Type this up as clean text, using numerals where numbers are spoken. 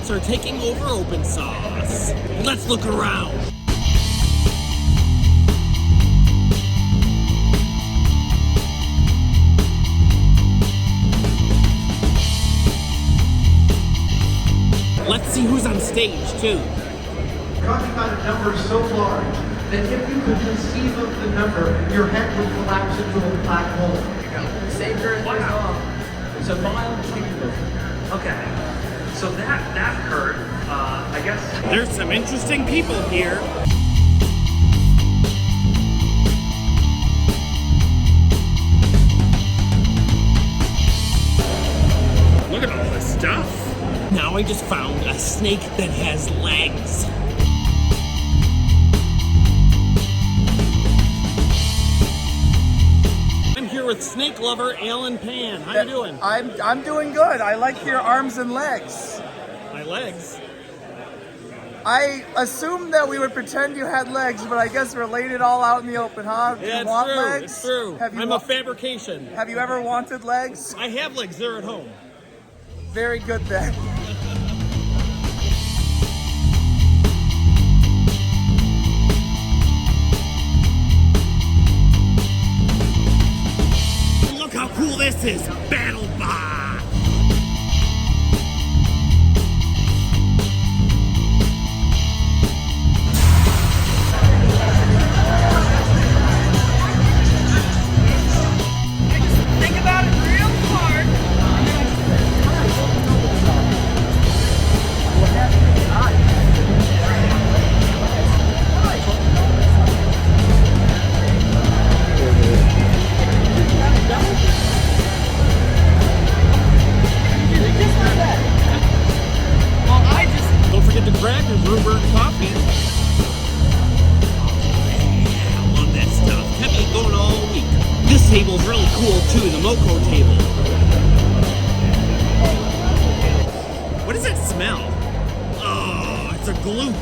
time-lapse are taking over open source. Let's look around. Let's see who's on stage, too. Talking about a number so large that if you could conceive of the number, your head would collapse into a black hole. Savior is it's a violent chamber. Okay, so that hurt. I guess There's some interesting people here. Look at all this stuff. Now I just found a snake that has legs. I'm here with snake lover Alan Pan. How you doing? I'm doing good. I like your arms and legs. My legs? I assumed that we would pretend you had legs, but I guess we're laying it all out in the open, huh? Do Yeah, you it's want true. legs? It's true. I'm a fabrication. Have you ever wanted legs? I have legs. They're at home. Very good then. Look how cool this is. BattleBot. Don't forget to grab your Bluebird coffee. Yeah, I love that stuff. Kept me going all week. This table's really cool too, the Moco table. What does it smell? Oh, it's a gloop.